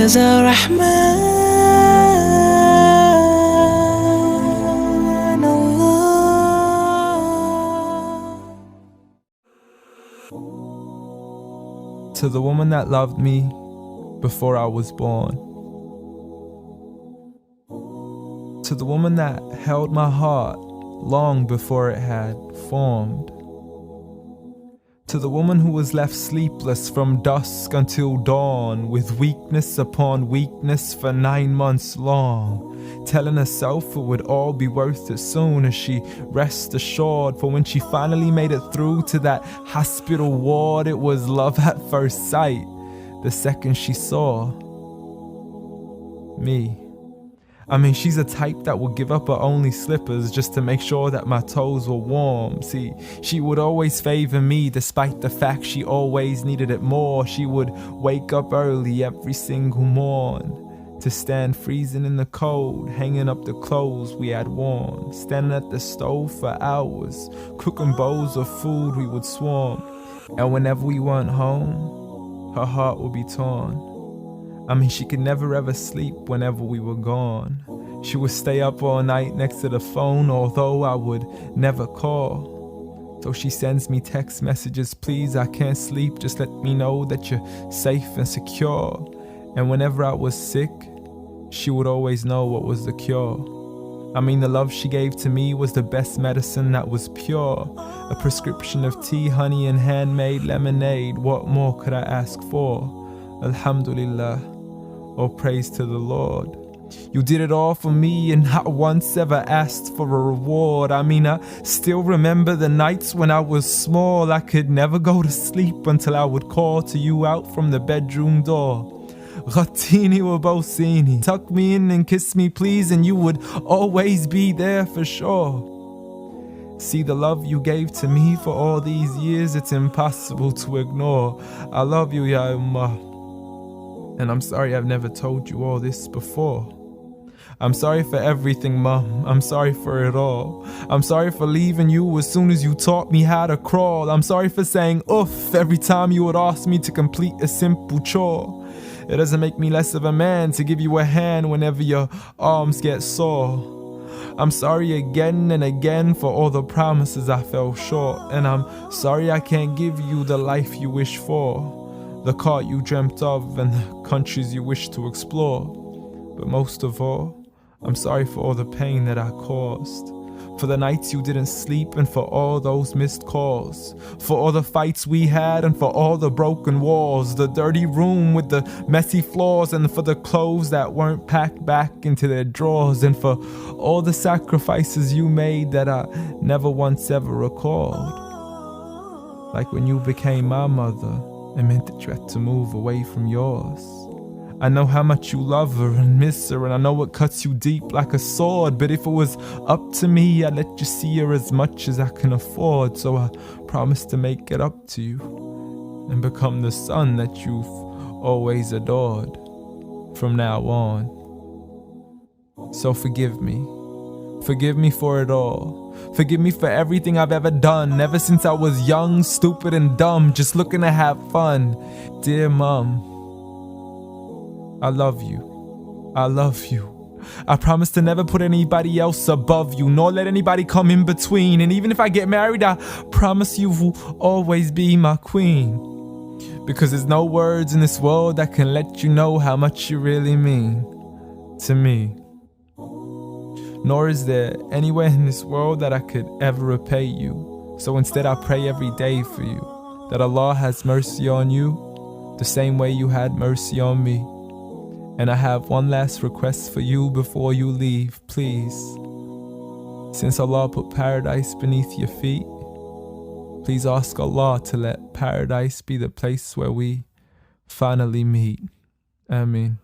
is Ar-Rahman, Allah. To the woman that loved me before I was born. To the woman that held my heart long before it had formed. To the woman who was left sleepless from dusk until dawn, with weakness upon weakness for 9 months long, telling herself it would all be worth it soon as she rest assured. For when she finally made it through to that hospital ward, it was love at first sight the second she saw me. I mean, she's a type that would give up her only slippers just to make sure that my toes were warm. See, she would always favor me despite the fact she always needed it more. She would wake up early every single morn to stand freezing in the cold, hanging up the clothes we had worn, standing at the stove for hours, cooking bowls of food we would swarm. And whenever we weren't home, her heart would be torn. I mean, she could never ever sleep whenever we were gone. She would stay up all night next to the phone, although I would never call. Though she sends me text messages, please, I can't sleep, just let me know that you're safe and secure. And whenever I was sick, she would always know what was the cure. I mean, the love she gave to me was the best medicine that was pure. A prescription of tea, honey, and handmade lemonade. What more could I ask for? Alhamdulillah, all praise to the Lord. You did it all for me and not once ever asked for a reward. I mean, I still remember the nights when I was small. I could never go to sleep until I would call to you out from the bedroom door. Ghatini wa bawsini, tuck me in and kiss me please, and you would always be there for sure. See, the love you gave to me for all these years, it's impossible to ignore. I love you, Ya Ummah. And I'm sorry I've never told you all this before. I'm sorry for everything, Mom. I'm sorry for it all. I'm sorry for leaving you as soon as you taught me how to crawl. I'm sorry for saying oof every time you would ask me to complete a simple chore. It doesn't make me less of a man to give you a hand whenever your arms get sore. I'm sorry again and again for all the promises I fell short. And I'm sorry I can't give you the life you wish for, the car you dreamt of and the countries you wish to explore. But most of all, I'm sorry for all the pain that I caused, for the nights you didn't sleep and for all those missed calls, for all the fights we had and for all the broken walls, the dirty room with the messy floors, and for the clothes that weren't packed back into their drawers, and for all the sacrifices you made that I never once ever recalled. Like when you became my mother, it meant that you had to move away from yours. I know how much you love her and miss her, and I know it cuts you deep like a sword. But if it was up to me, I'd let you see her as much as I can afford. So I promise to make it up to you and become the son that you've always adored from now on. So forgive me. Forgive me for it all. Forgive me for everything I've ever done, ever since I was young, stupid, and dumb, just looking to have fun. Dear Mom, I love you. I love you. I promise to never put anybody else above you, nor let anybody come in between. And even if I get married, I promise you will always be my queen. Because there's no words in this world that can let you know how much you really mean to me. Nor is there anywhere in this world that I could ever repay you. So instead I pray every day for you, that Allah has mercy on you the same way you had mercy on me. And I have one last request for you before you leave, please. Since Allah put paradise beneath your feet, please ask Allah to let paradise be the place where we finally meet. Ameen.